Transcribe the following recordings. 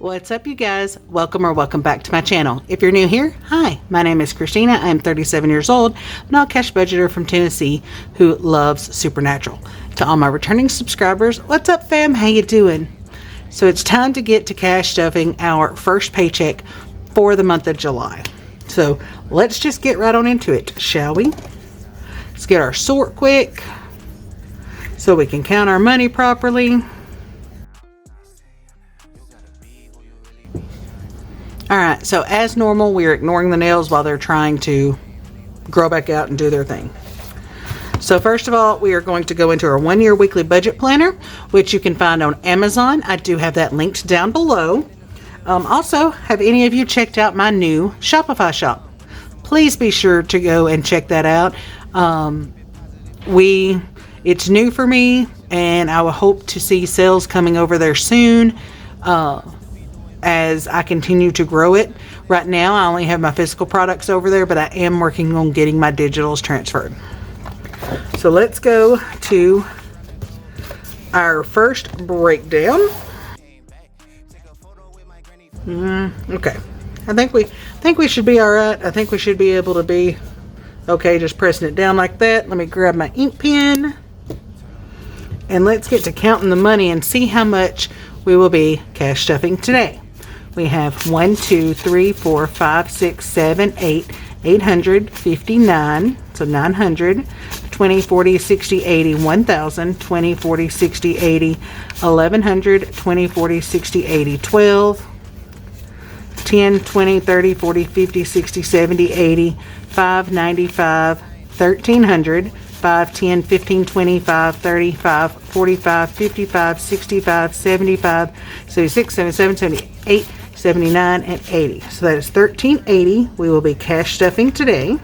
What's up, you guys? Welcome back to my channel. If you're new here, hi, my name is Christina. I'm 37 years old, an all cash budgeter from Tennessee who loves Supernatural. To all my returning subscribers, what's up, fam? How you doing? So it's time to get to cash stuffing our first paycheck for the month of July. So let's just get right on into it, shall we? Let's get our sort quick so we can count our money properly. Alright, so as normal, we are ignoring the nails while they're trying to grow back out and do their thing. So first of all, we are going to go into our 1-year weekly budget planner, which you can find on Amazon. I do have that linked down below. Also, have any of you checked out my new Shopify shop? Please be sure to go and check that out. It's new for me, and I will hope to see sales coming over there soon. As I continue to grow it. Right now I only have my physical products over there, but I am working on getting my digitals transferred. So let's go to our first breakdown. Okay, I think we should be all right. I think we should be able to be okay just pressing it down like that. Let me grab my ink pen and let's get to counting the money and see how much we will be cash stuffing today. We have 1, 2, 3, 4, 5, 6, 7, 8, 859, so 900, 20, 40, 60, 80, 1000, 20, 40, 60, 80, 1100, 20, 40, 60, 80, 12, 10, 20, 30, 40, 50, 60, 70, 80, 595, 1300, 5, 10, 15, 25, 35, 45, 55, 65, 75, 76, 77, 78, 79, and 80. So that is $13.80 we will be cash stuffing today.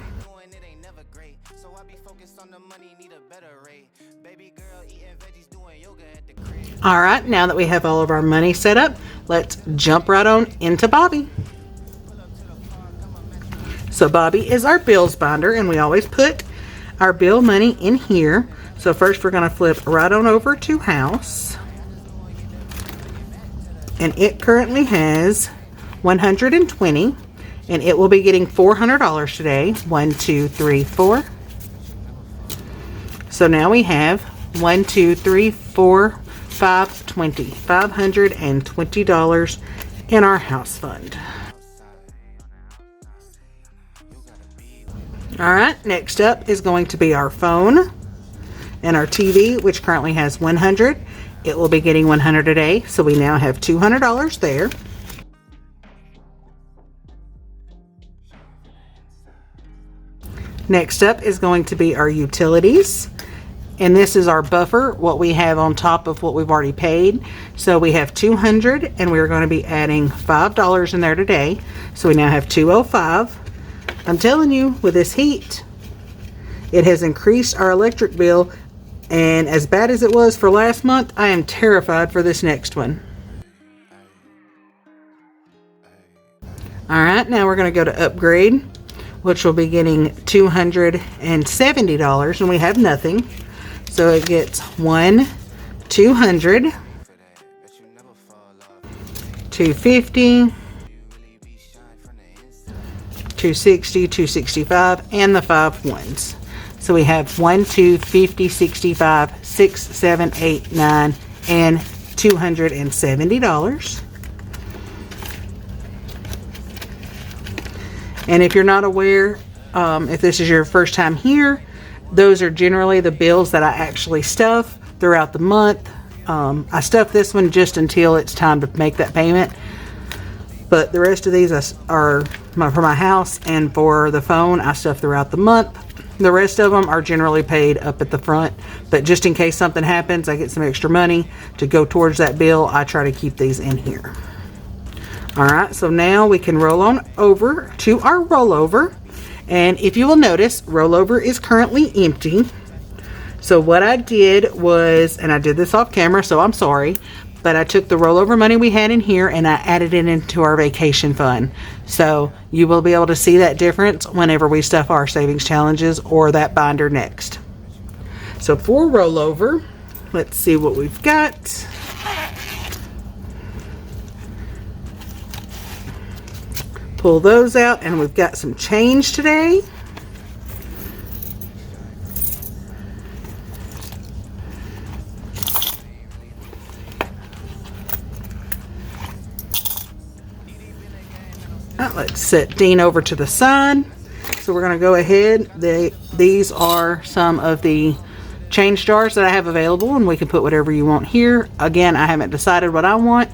Alright, now that we have all of our money set up, let's jump right on into Bobby. So Bobby is our bills binder, and we always put our bill money in here. So first we're going to flip right on over to house. And it currently has 120, and it will be getting $400 today. 1, 2, 3, 4. So now we have 1, 2, 3, 4, 520, $520 in our house fund. All right, next up is going to be our phone and our TV, which currently has 100. It will be getting 100 a day, so we now have $200 there. Next up is going to be our utilities, and this is our buffer, what we have on top of what we've already paid. So we have 200, and we're going to be adding $5 in there today, so we now have 205. I'm telling you, with this heat, it has increased our electric bill. And as bad as it was for last month, I am terrified for this next one. Alright, now we're going to go to upgrade, which will be getting $270, and we have nothing. So it gets 1, 200, 250, 260, 265, and the 5 ones. So we have 1, 2, 50, 65, 6, 7, 8, 9, and $270. And if you're not aware, if this is your first time here, those are generally the bills that I actually stuff throughout the month. I stuff this one just until it's time to make that payment. But the rest of these are for my house, and for the phone, I stuff throughout the month. The rest of them are generally paid up at the front, but just in case something happens, I get some extra money to go towards that bill. I try to keep these in here. Alright, so now we can roll on over to our rollover, and if you will notice, rollover is currently empty. So what I did was, and I did this off camera, so I'm sorry, but I took the rollover money we had in here and I added it into our vacation fund. So you will be able to see that difference whenever we stuff our savings challenges or that binder next. So for rollover, let's see what we've got. Pull those out, and we've got some change today. Let's set Dean over to the side. So we're going to go ahead. These are some of the change jars that I have available, and we can put whatever you want here. Again, I haven't decided what I want.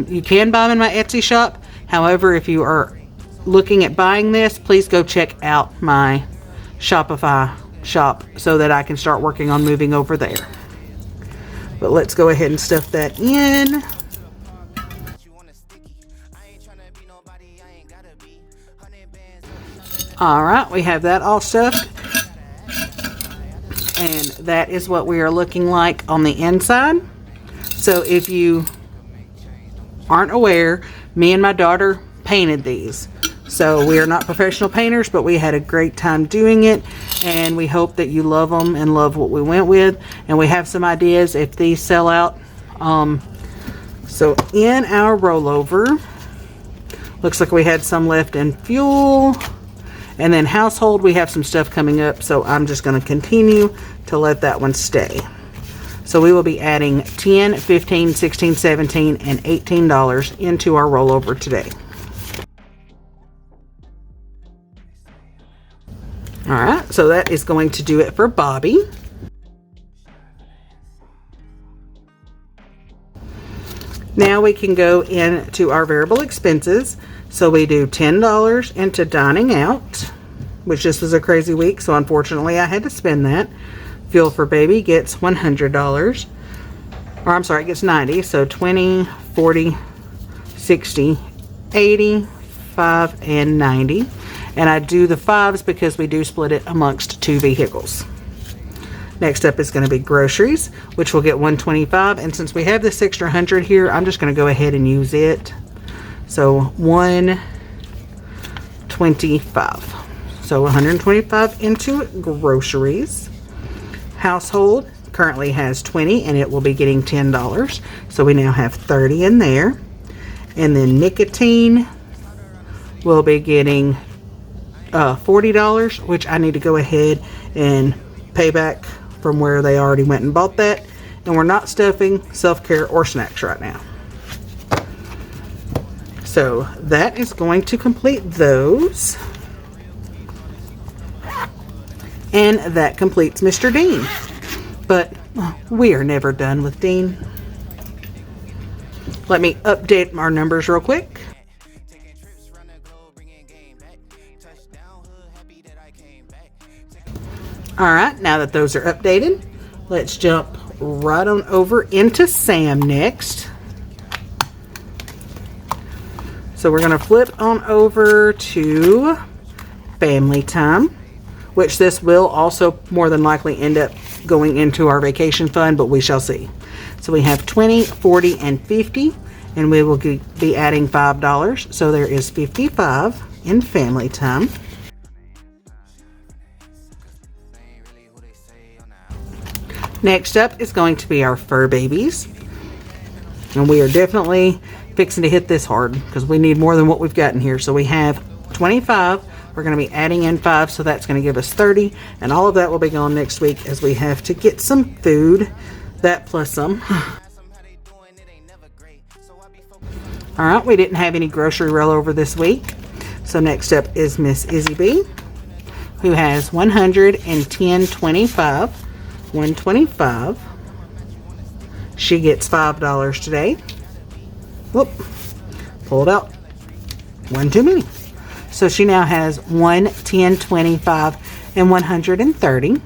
You can buy them in my Etsy shop. However, if you are looking at buying this, please go check out my Shopify shop so that I can start working on moving over there. But let's go ahead and stuff that in. Alright, we have that all stuffed. And that is what we are looking like on the inside. So if you aren't aware, me and my daughter painted these. So we are not professional painters, but we had a great time doing it. And we hope that you love them and love what we went with. And we have some ideas if these sell out. So in our rollover, looks like we had some left in fuel. And then household, we have some stuff coming up, so I'm just going to continue to let that one stay. So we will be adding $10, $15, $16, $17, and $18 into our rollover today. Alright, so that is going to do it for Bobby. Now we can go into our variable expenses. So we do $10 into dining out, which this was a crazy week, so unfortunately I had to spend that. Fuel for baby gets $100, or I'm sorry, it gets 90, so 20, 40, 60, 80, 5, and 90. And I do the 5s because we do split it amongst 2 vehicles. Next up is going to be groceries, which will get $125, and since we have this extra 100 here, I'm just going to go ahead and use it. So $125. So 125 into groceries. Household currently has 20 and it will be getting $10. So we now have 30 in there. And then nicotine will be getting $40, which I need to go ahead and pay back from where they already went and bought that. And we're not stuffing self-care or snacks right now. So that is going to complete those. And that completes Mr. Dean. But we are never done with Dean. Let me update our numbers real quick. Alright, now that those are updated, let's jump right on over into Sam next. So we're going to flip on over to family time, which this will also more than likely end up going into our vacation fund, but we shall see. So we have 20, 40, and 50, and we will be adding $5. So there is 55 in family time. Next up is going to be our fur babies. And we are definitely fixing to hit this hard because we need more than what we've got in here. So we have 25. We're going to be adding in 5, so that's going to give us 30. And all of that will be gone next week as we have to get some food. That plus some. Alright, we didn't have any grocery rollover this week. So next up is Miss Izzy B, who has 110.25. 125. She gets $5 today. Whoop. Pulled out. One too many. So she now has 110.25 and 130.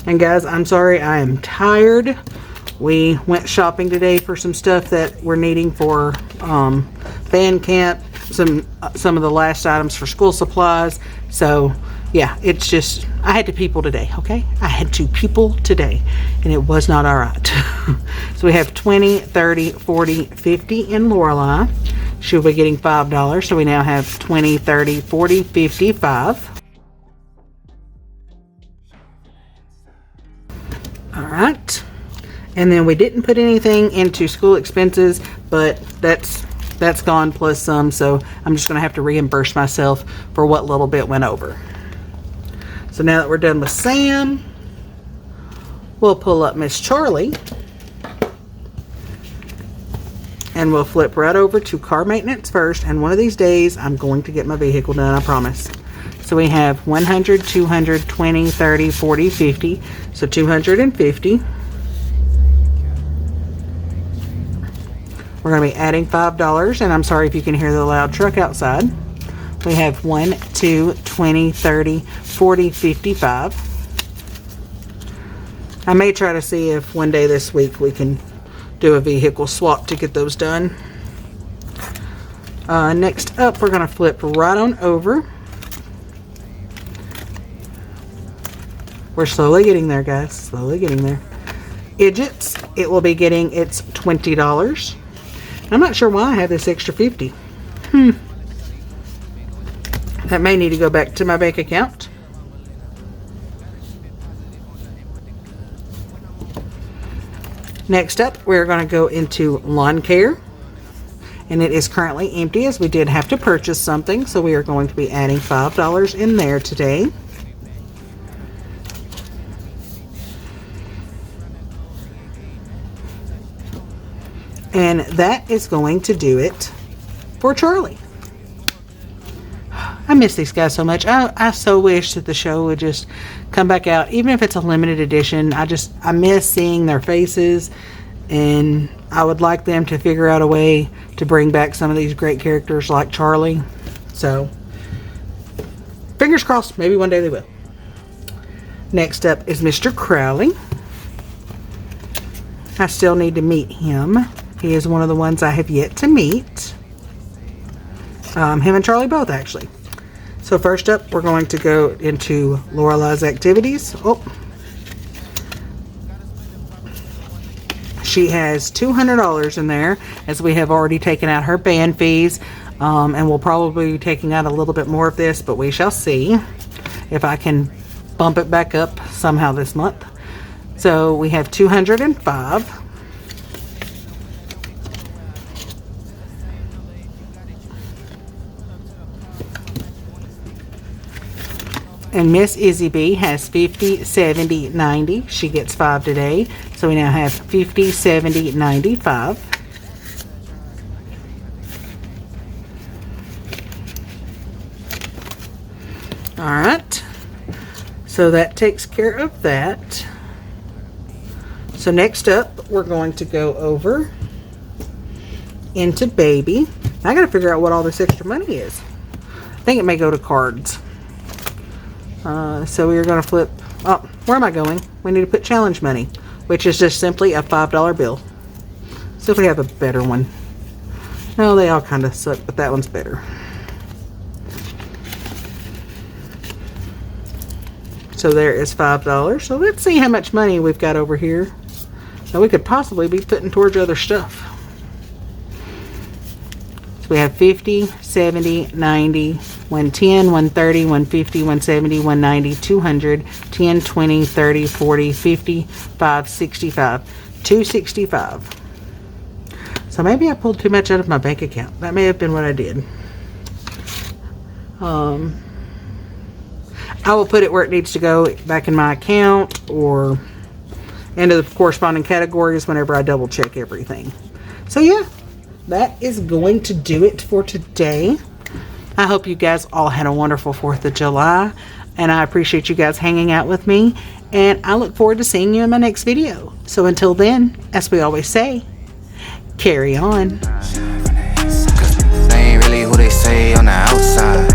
And guys, I'm sorry, I am tired. We went shopping today for some stuff that we're needing for band camp, some of the last items for school supplies. So yeah, it's just, I had to people today, okay? I had to people today, and it was not all right. So we have 20, 30, 40, 50 in Lorelei. She'll be getting $5, so we now have 20, 30, 40, 55. All right. And then we didn't put anything into school expenses, but that's gone plus some, so I'm just going to have to reimburse myself for what little bit went over. So now that we're done with Sam, we'll pull up Miss Charlie, and we'll flip right over to car maintenance first, and one of these days I'm going to get my vehicle done, I promise. So we have 100, 200, 20, 30, 40, 50, so 250. We're going to be adding $5, and I'm sorry if you can hear the loud truck outside. We have 1, 2, 20, 30, 40, 55. I may try to see if one day this week we can do a vehicle swap to get those done. Next up, we're going to flip right on over. We're slowly getting there, guys. Slowly getting there. Idgits, it will be getting its $20. I'm not sure why I have this extra 50. That may need to go back to my bank account. Next up, we're going to go into lawn care. And it is currently empty as we did have to purchase something. So we are going to be adding $5 in there today. And that is going to do it for Charlie. I miss these guys so much. I so wish that the show would just come back out, even if it's a limited edition. I miss seeing their faces, and I would like them to figure out a way to bring back some of these great characters like Charlie. So, fingers crossed, maybe one day they will. Next up is Mr. Crowley. I still need to meet him. He is one of the ones I have yet to meet. Him and Charlie both, actually. So first up, we're going to go into Lorelei's activities. Oh. She has $200 in there, as we have already taken out her band fees. And we'll probably be taking out a little bit more of this, but we shall see if I can bump it back up somehow this month. So we have 205. And Miss Izzy B has 50, 70, 90. She gets 5 today. So we now have 50, 70, 95. Alright. So that takes care of that. So next up, we're going to go over into baby. I gotta figure out what all this extra money is. I think it may go to cards. So we're going to flip, oh, where am I going? We need to put challenge money, which is just simply a $5 bill. So if we have a better one. No, they all kind of suck, but that one's better. So there is $5. So let's see how much money we've got over here. Now we could possibly be putting towards other stuff. So we have 50, 70, 90, 110, 130, 150, 170, 190, 200, 10, 20, 30, 40, 50, 5, 65, 265. So maybe I pulled too much out of my bank account. That may have been what I did. I will put it where it needs to go, back in my account or into the corresponding categories whenever I double check everything. So yeah, that is going to do it for today. I hope you guys all had a wonderful 4th of July, and I appreciate you guys hanging out with me, and I look forward to seeing you in my next video. So until then, as we always say, carry on. 'Cause they ain't really who they say on the outside.